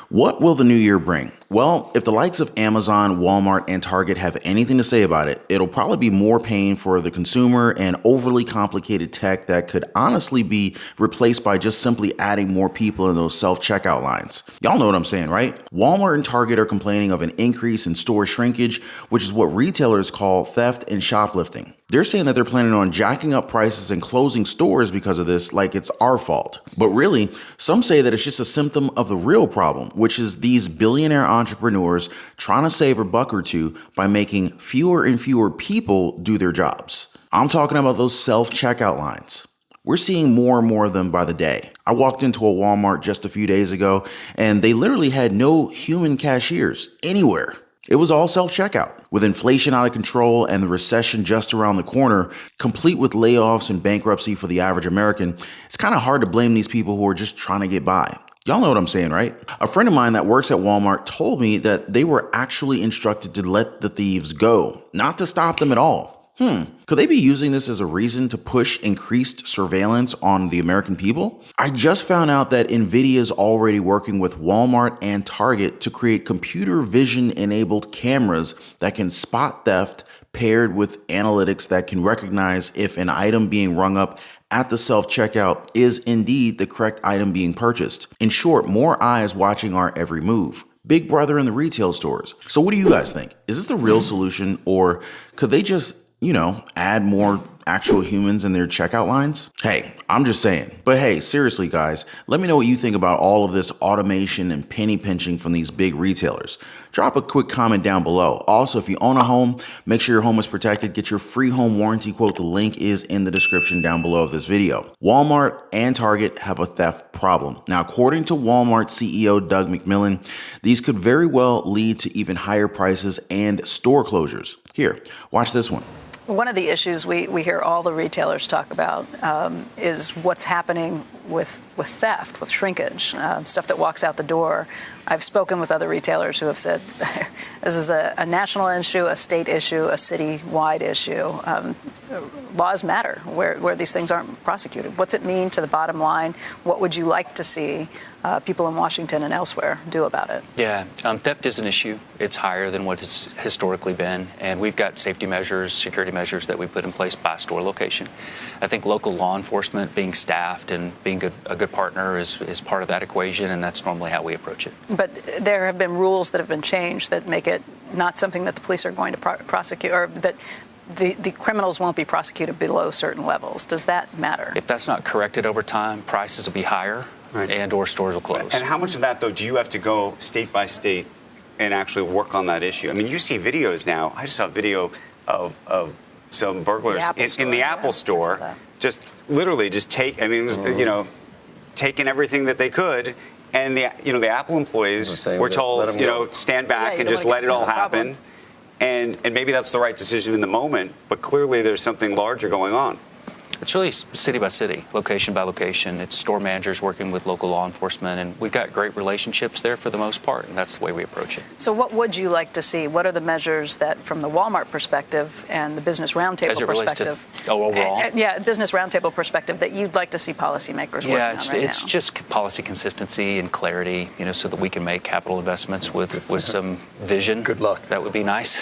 What will the new year bring? Well, if the likes of Amazon, Walmart, and Target have anything to say about it, it'll probably be more pain for the consumer and overly complicated tech that could honestly be replaced by just simply adding more people in those self-checkout lines. Y'all know what I'm saying, right? Walmart and Target are complaining of an increase in store shrinkage, which is what retailers call theft and shoplifting. They're saying that they're planning on jacking up prices and closing stores because of this, like it's our fault. But really, some say that it's just a symptom of the real problem, which is these billionaire entrepreneurs trying to save a buck or two by making fewer and fewer people do their jobs. I'm talking about those self-checkout lines. We're seeing more and more of them by the day. I walked into a Walmart just a few days ago, and they literally had no human cashiers anywhere. It was all self-checkout. With inflation out of control and the recession just around the corner, complete with layoffs and bankruptcy for the average American, it's kind of hard to blame these people who are just trying to get by. Y'all know what I'm saying, right? A friend of mine that works at Walmart told me that they were actually instructed to let the thieves go, not to stop them at all. Could they be using this as a reason to push increased surveillance on the American people? I just found out that NVIDIA is already working with Walmart and Target to create computer vision enabled cameras that can spot theft paired with analytics that can recognize if an item being rung up at the self-checkout is indeed the correct item being purchased. In short, more eyes watching our every move. Big brother in the retail stores. So what do you guys think? Is this the real solution, or could they just add more actual humans in their checkout lines? Hey, I'm just saying. But hey, seriously, guys, let me know what you think about all of this automation and penny pinching from these big retailers. Drop a quick comment down below. Also, if you own a home, make sure your home is protected. Get your free home warranty quote. The link is in the description down below of this video. Walmart and Target have a theft problem. Now, according to Walmart CEO Doug McMillon, these could very well lead to even higher prices and store closures. Here, watch this one. One of the issues we hear all the retailers talk about is what's happening with theft, with shrinkage, stuff that walks out the door. I've spoken with other retailers who have said this is a national issue, a state issue, a city-wide issue. Laws matter where these things aren't prosecuted. What's it mean to the bottom line? What would you like to see people in Washington and elsewhere do about it? Yeah, theft is an issue. It's higher than what it's historically been, and we've got safety measures, security measures that we put in place by store location. I think local law enforcement being staffed and being a good partner is part of that equation, and that's normally how we approach it. But there have been rules that have been changed that make it not something that the police are going to prosecute, or that the criminals won't be prosecuted below certain levels. Does that matter? If that's not corrected over time, prices will be higher. Right. And or stores will close. And how much of that, though, do you have to go state by state and actually work on that issue? I mean, you see videos now. I just saw a video of some burglars in the Apple store, just literally just taking everything that they could. And the Apple employees were told, stand back and just let it all happen. And maybe that's the right decision in the moment, but clearly there's something larger going on. It's really city by city, location by location. It's store managers working with local law enforcement, and we've got great relationships there for the most part, and that's the way we approach it. So what would you like to see? What are the measures that, from the Walmart perspective and the Business Roundtable perspective, overall? Business Roundtable perspective, that you'd like to see policymakers working on right now? Yeah, it's just policy consistency and clarity, so that we can make capital investments with some vision. Good luck. That would be nice.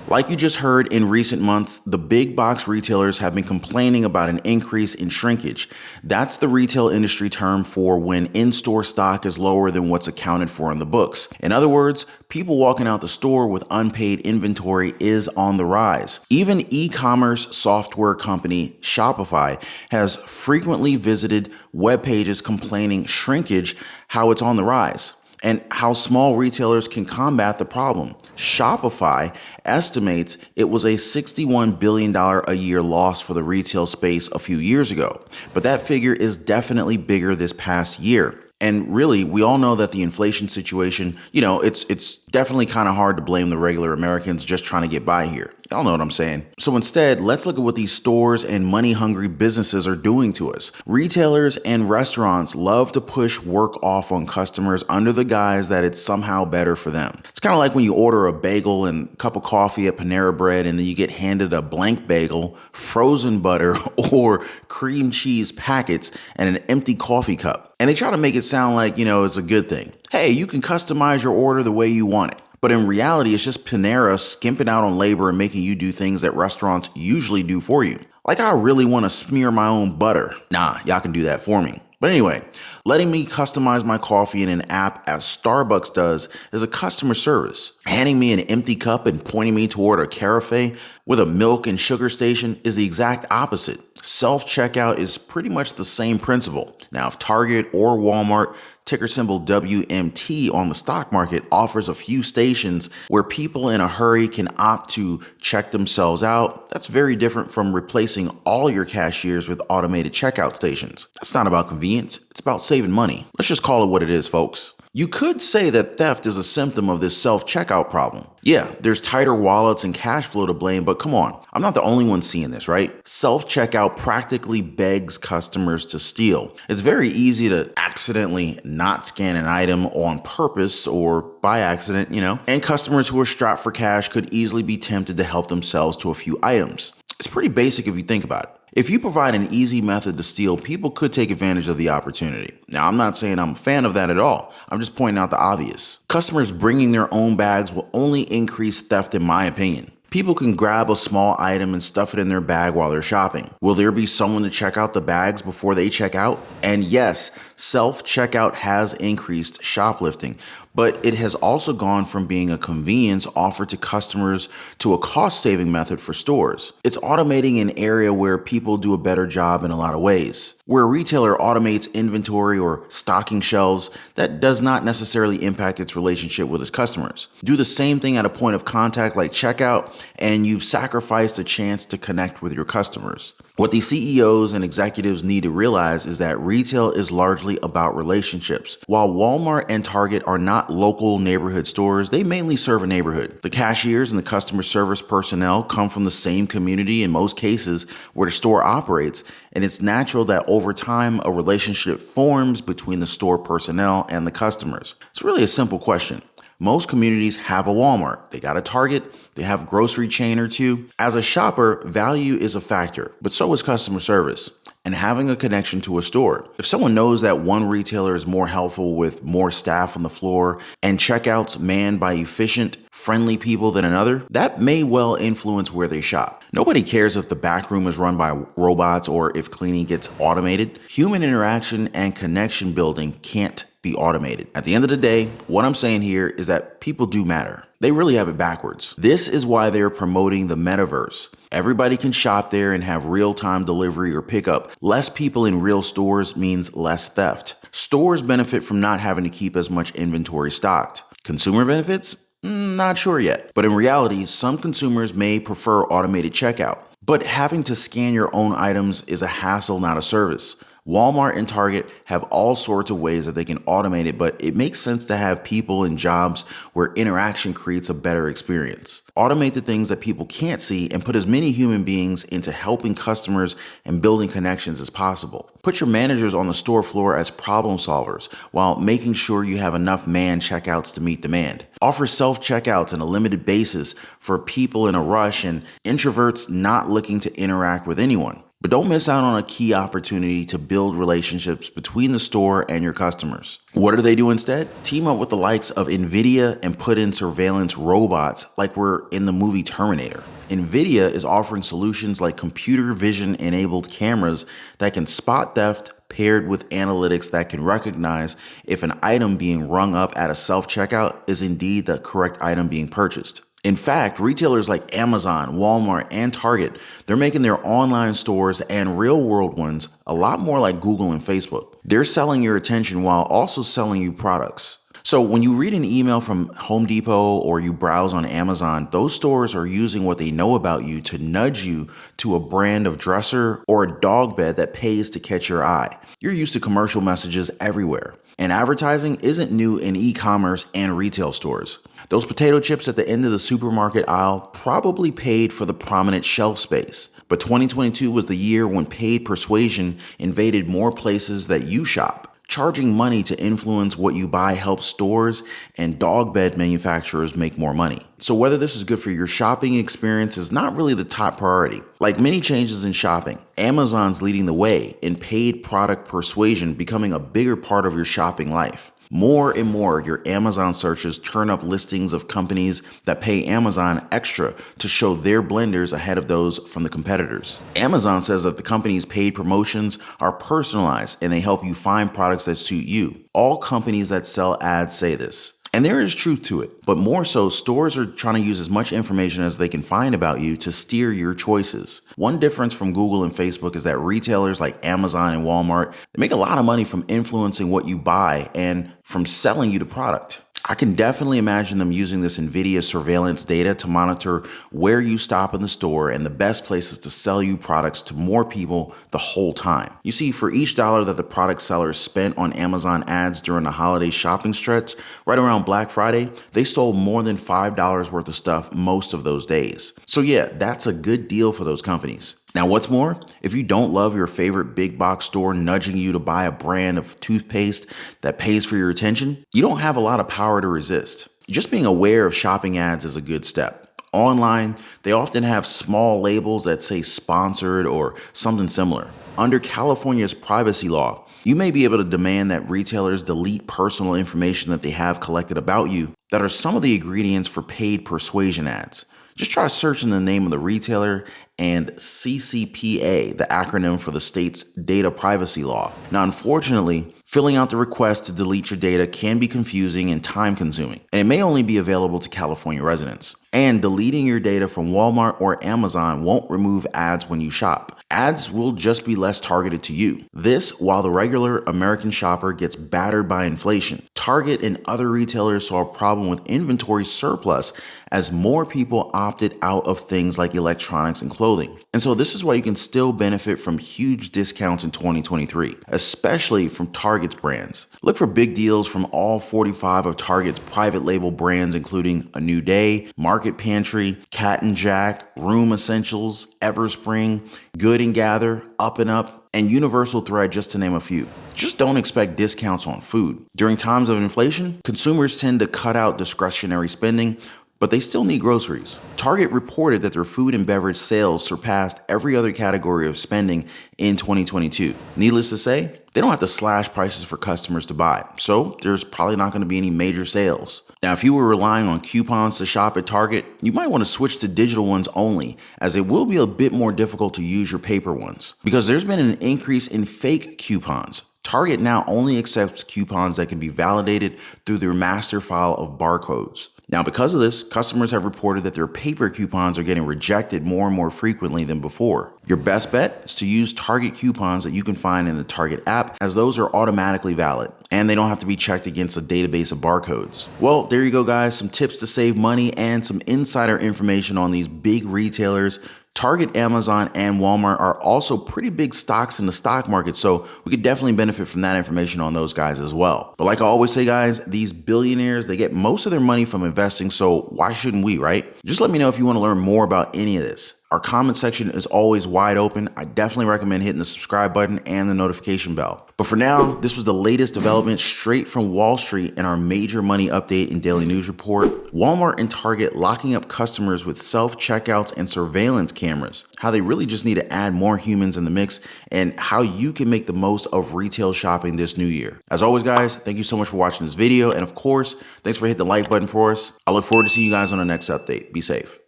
Like you just heard, in recent months, the big box retailers have been complaining about an increase in shrinkage. That's the retail industry term for when in-store stock is lower than what's accounted for in the books. In other words, people walking out the store with unpaid inventory is on the rise. Even e-commerce software company Shopify has frequently visited web pages complaining shrinkage, how it's on the rise, and how small retailers can combat the problem. Shopify estimates it was a $61 billion a year loss for the retail space a few years ago, but that figure is definitely bigger this past year. And really, we all know that the inflation situation, it's definitely kind of hard to blame the regular Americans just trying to get by here. Y'all know what I'm saying. So instead, let's look at what these stores and money-hungry businesses are doing to us. Retailers and restaurants love to push work off on customers under the guise that it's somehow better for them. It's kind of like when you order a bagel and a cup of coffee at Panera Bread and then you get handed a blank bagel, frozen butter, or cream cheese packets and an empty coffee cup. And they try to make it sound like, it's a good thing. Hey, you can customize your order the way you want it. But in reality, it's just Panera skimping out on labor and making you do things that restaurants usually do for you. Like I really want to smear my own butter. Nah, y'all can do that for me. But anyway, letting me customize my coffee in an app as Starbucks does is a customer service. Handing me an empty cup and pointing me toward a carafe with a milk and sugar station is the exact opposite. Self-checkout is pretty much the same principle. Now, if Target or Walmart, ticker symbol WMT on the stock market, offers a few stations where people in a hurry can opt to check themselves out, that's very different from replacing all your cashiers with automated checkout stations. That's not about convenience, it's about saving money. Let's just call it what it is, folks. You could say that theft is a symptom of this self-checkout problem. Yeah, there's tighter wallets and cash flow to blame, but come on, I'm not the only one seeing this, right? Self-checkout practically begs customers to steal. It's very easy to accidentally not scan an item on purpose or by accident, and customers who are strapped for cash could easily be tempted to help themselves to a few items. It's pretty basic if you think about it. If you provide an easy method to steal, people could take advantage of the opportunity. Now, I'm not saying I'm a fan of that at all. I'm just pointing out the obvious. Customers bringing their own bags will only increase theft, in my opinion. People can grab a small item and stuff it in their bag while they're shopping. Will there be someone to check out the bags before they check out? And yes, self-checkout has increased shoplifting, but it has also gone from being a convenience offered to customers to a cost-saving method for stores. It's automating an area where people do a better job in a lot of ways. Where a retailer automates inventory or stocking shelves, that does not necessarily impact its relationship with its customers. Do the same thing at a point of contact like checkout, and you've sacrificed a chance to connect with your customers. What these CEOs and executives need to realize is that retail is largely about relationships. While Walmart and Target are not local neighborhood stores, they mainly serve a neighborhood. The cashiers and the customer service personnel come from the same community in most cases where the store operates, and it's natural that over time a relationship forms between the store personnel and the customers. It's really a simple question. Most communities have a Walmart, they got a Target, they have a grocery chain or two. As a shopper, value is a factor, but so is customer service and having a connection to a store. If someone knows that one retailer is more helpful with more staff on the floor and checkouts manned by efficient, friendly people than another, that may well influence where they shop. Nobody cares if the back room is run by robots or if cleaning gets automated. Human interaction and connection building can't be automated. At the end of the day, what I'm saying here is that people do matter. They really have it backwards. This is why they're promoting the metaverse. Everybody can shop there and have real-time delivery or pickup. Less people in real stores means less theft. Stores benefit from not having to keep as much inventory stocked. Consumer benefits? Not sure yet. But in reality, some consumers may prefer automated checkout. But having to scan your own items is a hassle, not a service. Walmart and Target have all sorts of ways that they can automate it, but it makes sense to have people in jobs where interaction creates a better experience. Automate the things that people can't see and put as many human beings into helping customers and building connections as possible. Put your managers on the store floor as problem solvers while making sure you have enough man checkouts to meet demand. Offer self-checkouts on a limited basis for people in a rush and introverts not looking to interact with anyone. But don't miss out on a key opportunity to build relationships between the store and your customers. What do they do instead? Team up with the likes of NVIDIA and put in surveillance robots like we're in the movie Terminator. NVIDIA is offering solutions like computer vision enabled cameras that can spot theft paired with analytics that can recognize if an item being rung up at a self-checkout is indeed the correct item being purchased. In fact, retailers like Amazon, Walmart, and Target, they're making their online stores and real-world ones a lot more like Google and Facebook. They're selling your attention while also selling you products. So when you read an email from Home Depot or you browse on Amazon, those stores are using what they know about you to nudge you to a brand of dresser or a dog bed that pays to catch your eye. You're used to commercial messages everywhere. And advertising isn't new in e-commerce and retail stores. Those potato chips at the end of the supermarket aisle probably paid for the prominent shelf space. But 2022 was the year when paid persuasion invaded more places that you shop. Charging money to influence what you buy helps stores and dog bed manufacturers make more money. So whether this is good for your shopping experience is not really the top priority. Like many changes in shopping, Amazon's leading the way in paid product persuasion, becoming a bigger part of your shopping life. More and more, your Amazon searches turn up listings of companies that pay Amazon extra to show their blenders ahead of those from the competitors. Amazon says that the company's paid promotions are personalized and they help you find products that suit you. All companies that sell ads say this. And there is truth to it, but more so, stores are trying to use as much information as they can find about you to steer your choices. One difference from Google and Facebook is that retailers like Amazon and Walmart, they make a lot of money from influencing what you buy and from selling you the product. I can definitely imagine them using this NVIDIA surveillance data to monitor where you stop in the store and the best places to sell you products to more people the whole time. You see, for each dollar that the product sellers spent on Amazon ads during the holiday shopping stretch, right around Black Friday, they sold more than $5 worth of stuff most of those days. So yeah, that's a good deal for those companies. Now, what's more, if you don't love your favorite big box store nudging you to buy a brand of toothpaste that pays for your attention, you don't have a lot of power to resist. Just being aware of shopping ads is a good step. Online, they often have small labels that say sponsored or something similar. Under California's privacy law, you may be able to demand that retailers delete personal information that they have collected about you that are some of the ingredients for paid persuasion ads. Just try searching the name of the retailer and CCPA, the acronym for the state's data privacy law. Now, unfortunately, filling out the request to delete your data can be confusing and time consuming, and it may only be available to California residents. And deleting your data from Walmart or Amazon won't remove ads when you shop. Ads will just be less targeted to you. This, while the regular American shopper gets battered by inflation. Target and other retailers saw a problem with inventory surplus as more people opted out of things like electronics and clothing. And so this is why you can still benefit from huge discounts in 2023, especially from Target's brands. Look for big deals from all 45 of Target's private label brands, including A New Day, Market Pantry, Cat and Jack, Room Essentials, Everspring, Good and Gather, Up and Up, and Universal Thread, just to name a few. Just don't expect discounts on food. During times of inflation, consumers tend to cut out discretionary spending, but they still need groceries. Target reported that their food and beverage sales surpassed every other category of spending in 2022. Needless to say, they don't have to slash prices for customers to buy, so there's probably not going to be any major sales. Now, if you were relying on coupons to shop at Target, you might want to switch to digital ones only, as it will be a bit more difficult to use your paper ones. Because there's been an increase in fake coupons. Target now only accepts coupons that can be validated through their master file of barcodes. Now, because of this, customers have reported that their paper coupons are getting rejected more and more frequently than before. Your best bet is to use Target coupons that you can find in the Target app, as those are automatically valid and they don't have to be checked against a database of barcodes. Well, there you go, guys. Some tips to save money and some insider information on these big retailers. Target, Amazon, and Walmart are also pretty big stocks in the stock market, so we could definitely benefit from that information on those guys as well. But like I always say, guys, these billionaires, they get most of their money from investing, so why shouldn't we, right? Just let me know if you want to learn more about any of this. Our comment section is always wide open. I definitely recommend hitting the subscribe button and the notification bell. But for now, this was the latest development straight from Wall Street in our major money update and daily news report. Walmart and Target locking up customers with self-checkouts and surveillance cameras. How they really just need to add more humans in the mix, and how you can make the most of retail shopping this new year. As always, guys, thank you so much for watching this video. And of course, thanks for hitting the like button for us. I look forward to seeing you guys on the next update. Be safe.